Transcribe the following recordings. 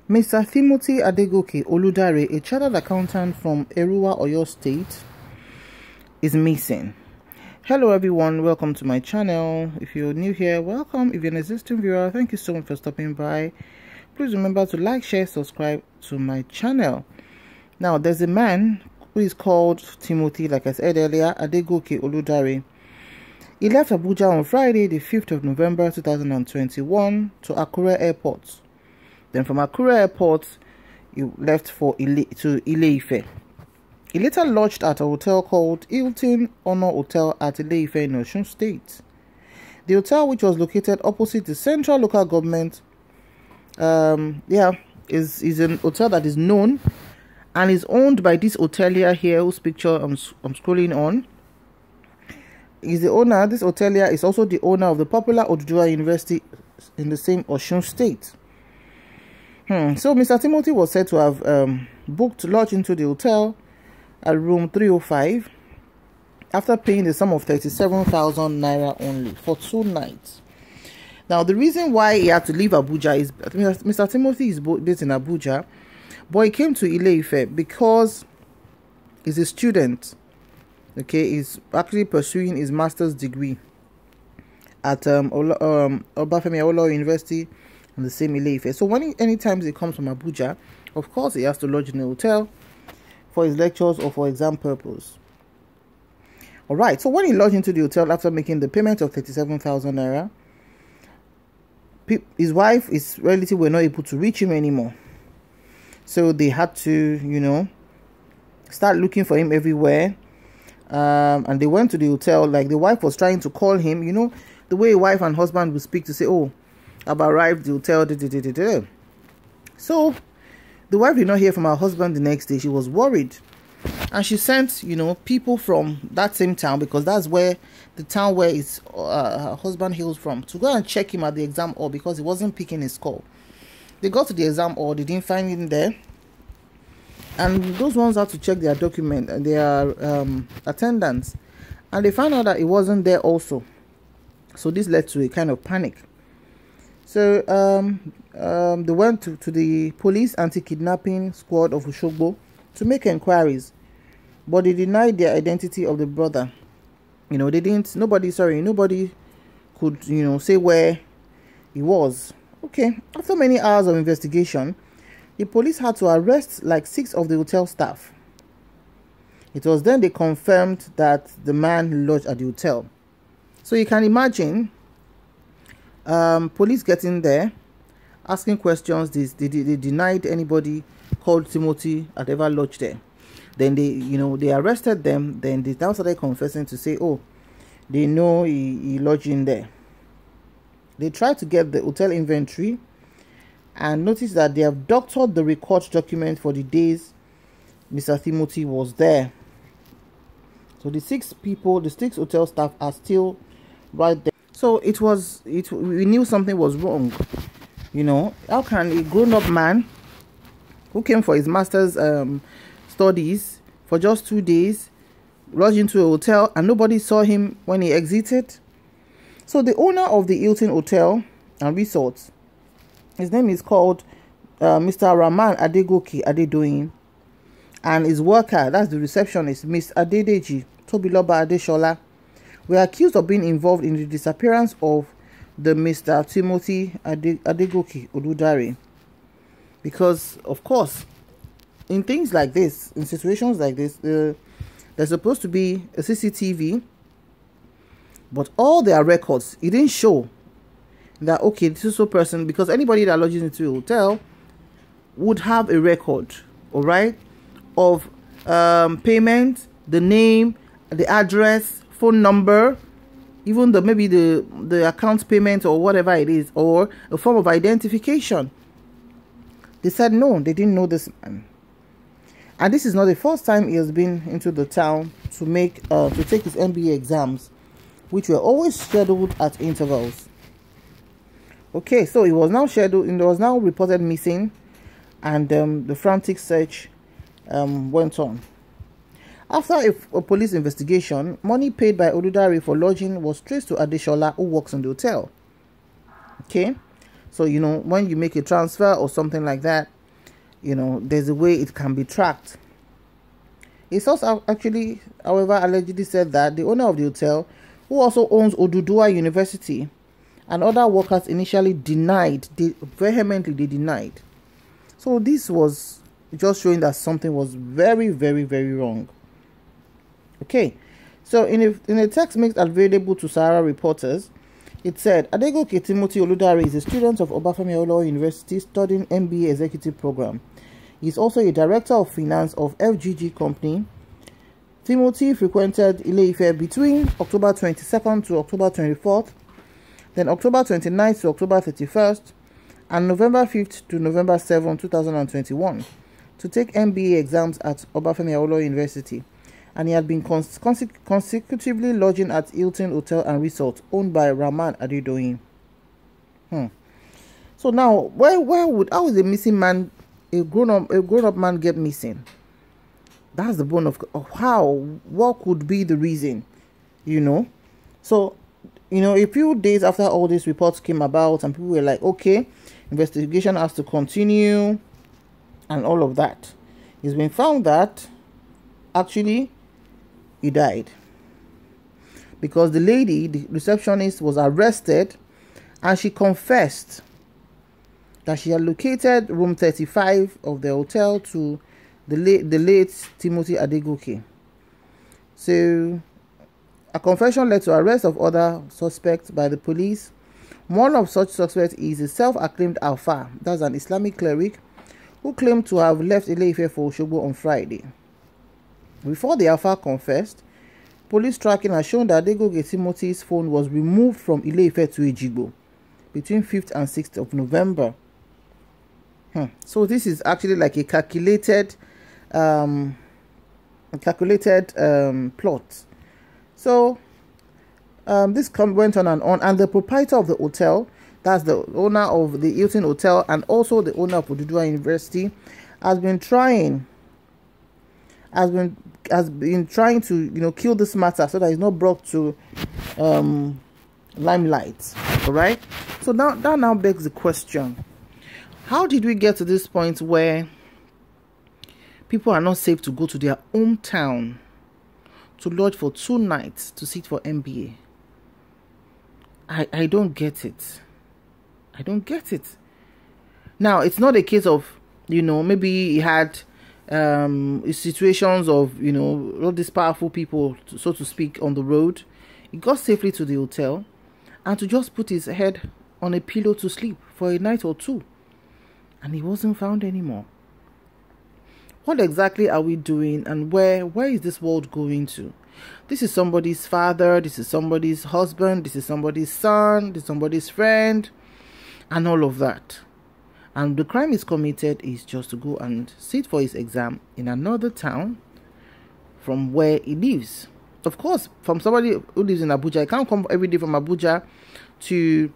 Mr. Timothy Adegoke Oludare, a chartered accountant from Erua, Oyo State, is missing. Hello everyone, welcome to my channel. If you're new here, welcome. If you're an existing viewer, thank you so much for stopping by. Please remember to like, share, subscribe to my channel. Now, there's a man who is called Timothy, like I said earlier, Adegoke Oludare. He left Abuja on Friday, the 5th of November 2021 to Akure Airport. Then from Akure Airport, he left to Ile-Ife. He later lodged at a hotel called Hilton Honor Hotel at Ile-Ife in Osun State. The hotel, which was located opposite the central local government, is an hotel that is known and is owned by this hotelier here, whose picture I'm scrolling on. He's the owner. This hotelier is also the owner of the popular Oduduwa University in the same Osun State. So Mr. Timothy was said to have booked lodge into the hotel at room 305 after paying the sum of 37,000 naira only for 2 nights. Now, the reason why he had to leave Abuja is Mr. Timothy is based in Abuja, but he came to Ile-Ife because he's a student. Okay, he's actually pursuing his master's degree at Obafemi Awolowo University in the same Ile-Ife. So anytime he comes from Abuja, of course he has to lodge in a hotel for his lectures or for exam purpose. All right, so when he lodged into the hotel after making the payment of 37,000 naira, his wife, his relative were not able to reach him anymore. So they had to, start looking for him everywhere. And they went to the hotel. Like, the wife was trying to call him, the way a wife and husband would speak to say, oh, I've arrived at the hotel. So the wife did not hear from her husband the next day. She was worried, and she sent people from that same town, because that's where the town where her husband hails from, to go and check him at the exam hall, because he wasn't picking his call. They got to the exam hall, they didn't find him there, and those ones had to check their document and their attendance, and they found out that he wasn't there also. So this led to a kind of panic. So they went to the police anti-kidnapping squad of Oshogbo to make inquiries, but they denied the identity of the brother. Nobody could say where he was. Okay, after many hours of investigation, the police had to arrest like 6 of the hotel staff. It was then they confirmed that the man lodged at the hotel. So you can imagine police getting there, asking questions. They denied anybody called Timothy had ever lodged there. Then they arrested them. Then they now started confessing to say, oh, they know he lodged in there. They tried to get the hotel inventory and noticed that they have doctored the record document for the days Mr. Timothy was there. So the 6 hotel staff are still right there. So we knew something was wrong. How can a grown-up man who came for his master's studies for just 2 days lodge into a hotel and nobody saw him when he exited? So the owner of the Hilton Hotel and Resorts, his name is called Mr. Rahman Adegoke Adedoyin, and his worker, that's the receptionist, Miss Adedeji Tobiloba Adeshola, were accused of being involved in the disappearance of the Mr. Timothy Adegoke Oludare. Because, of course, in things like this, in situations like this, there's supposed to be a CCTV, but all their records, it didn't show that, okay, this is so person, because anybody that lodges into a hotel would have a record, all right, of payment, the name, the address, phone number, even maybe the account payment or whatever it is, or a form of identification. They said no, they didn't know this man. And this is not the first time he has been into the town to take his MBA exams, which were always scheduled at intervals. Okay, so it was now scheduled, and it was now reported missing, and the frantic search went on. After a police investigation, money paid by Oludare for lodging was traced to Adeshola, who works in the hotel. Okay, so when you make a transfer or something like that, there's a way it can be tracked. It also actually, however, allegedly said that the owner of the hotel, who also owns Oduduwa University, and other workers initially denied. They vehemently denied. So this was just showing that something was very, very, very wrong. Okay, so in a text made available to Sahara reporters, it said, Adegoke Timothy Oludare is a student of Obafemi Awolowo University studying MBA executive program. He is also a director of finance of FGG company. Timothy frequented Ile-Ife between October 22nd to October 24th, then October 29th to October 31st, and November 5th to November 7th, 2021, to take MBA exams at Obafemi Awolowo University. And he had been consecutively lodging at Hilton Hotel and Resort, owned by Rahman Adedoyin. So now, how is a missing man, a grown-up man, get missing? That's the bone of how. What could be the reason? So, a few days after all these reports came about, and people were like, okay, investigation has to continue, and all of that. It's been found that actually he died, because the lady, the receptionist, was arrested, and she confessed that she had located room 35 of the hotel to the late Timothy Adegoke. So a confession led to arrest of other suspects by the police. One of such suspects is a self-acclaimed Alpha, that's an Islamic cleric, who claimed to have left Ile-Ife for Osogbo on Friday. Before the Alpha confessed, police tracking has shown that Adegoke Timothy's phone was removed from Ile-Ife to Ejigbo between 5th and 6th of November. So this is actually like a calculated plot. So this went on, and the proprietor of the hotel, that's the owner of the Hilton Hotel and also the owner of Oduduwa University, has been trying to kill this matter so that it's not brought to limelight. All right. So that now begs the question: how did we get to this point where people are not safe to go to their hometown to lodge for 2 nights to sit for MBA? I don't get it. I don't get it. Now, it's not a case of, maybe he had situations of, all these powerful people, so to speak, on the road. He got safely to the hotel and to just put his head on a pillow to sleep for a night or two. And he wasn't found anymore. What exactly are we doing, and where is this world going to? This is somebody's father, this is somebody's husband, this is somebody's son, this is somebody's friend, and all of that. And the crime is committed is just to go and sit for his exam in another town from where he lives. Of course, from somebody who lives in Abuja, he can't come every day from Abuja to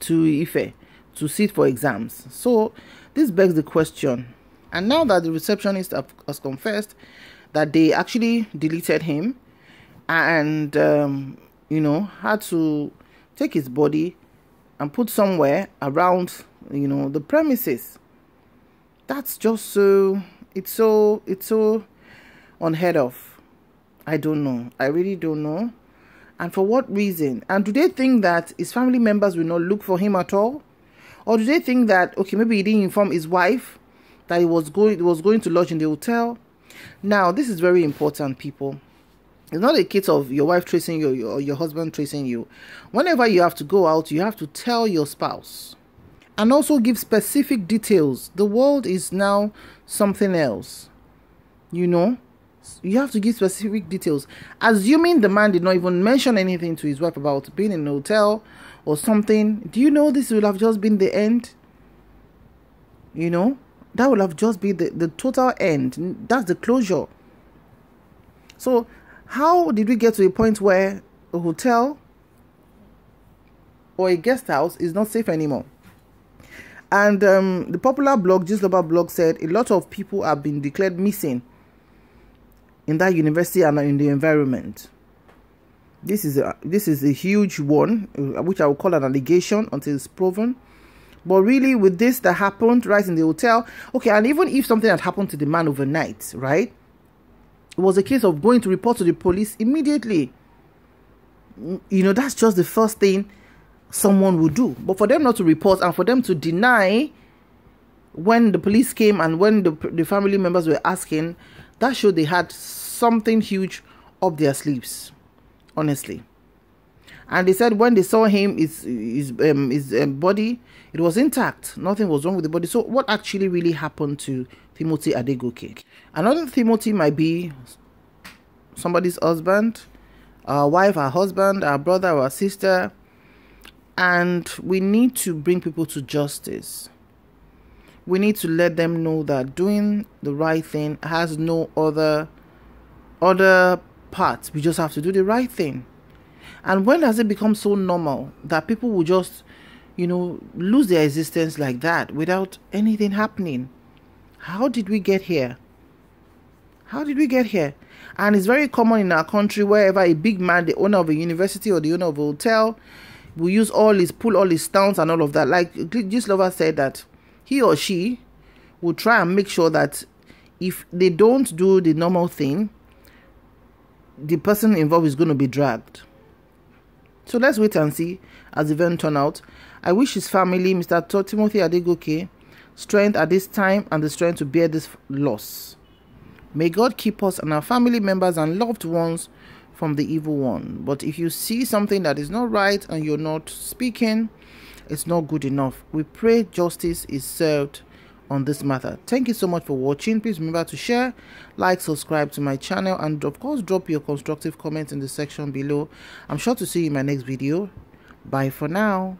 Ife to sit for exams. So this begs the question. And now that the receptionist has confessed that they actually deleted him and, had to take his body and put somewhere around, the premises. That's just so unheard of. I don't know. I really don't know. And for what reason? And do they think that his family members will not look for him at all? Or do they think that, okay, maybe he didn't inform his wife that he was going to lodge in the hotel? Now, this is very important, people. It's not a case of your wife tracing you or your husband tracing you. Whenever you have to go out, you have to tell your spouse. And also give specific details. The world is now something else. You have to give specific details. Assuming the man did not even mention anything to his wife about being in a hotel or something, do you know this will have just been the end? That will have just been the total end. That's the closure. So how did we get to a point where a hotel or a guest house is not safe anymore? And the popular blog, Gistlover blog, said a lot of people have been declared missing in that university and in the environment. This is a huge one, which I will call an allegation until it's proven. But really, with this that happened right in the hotel, okay, and even if something had happened to the man overnight, right, it was a case of going to report to the police immediately. You know, that's just the first thing someone would do. But for them not to report and for them to deny when the police came and when the family members were asking, that showed they had something huge up their sleeves, honestly. And they said when they saw him, his body, it was intact. Nothing was wrong with the body. So what actually really happened to Timothy Adegoke? Another Timothy might be somebody's husband, our wife, our husband, our brother, our sister. And we need to bring people to justice. We need to let them know that doing the right thing has no other part. We just have to do the right thing. And when does it become so normal that people will just, you know, lose their existence like that without anything happening? How did we get here? How did we get here? And it's very common in our country, wherever a big man, the owner of a university or the owner of a hotel, will use pull all his stunts and all of that. Like Gislova said, that he or she will try and make sure that if they don't do the normal thing, the person involved is going to be dragged. So let's wait and see as the event turn out. I wish his family, Mr. Timothy Adegoke, strength at this time and the strength to bear this loss. May God keep us and our family members and loved ones from the evil one. But if you see something that is not right and you're not speaking, it's not good enough. We pray justice is served on this matter. Thank you so much for watching. Please remember to share, like, subscribe to my channel, and of course drop your constructive comments in the section below. I'm sure to see you in my next video. Bye for now.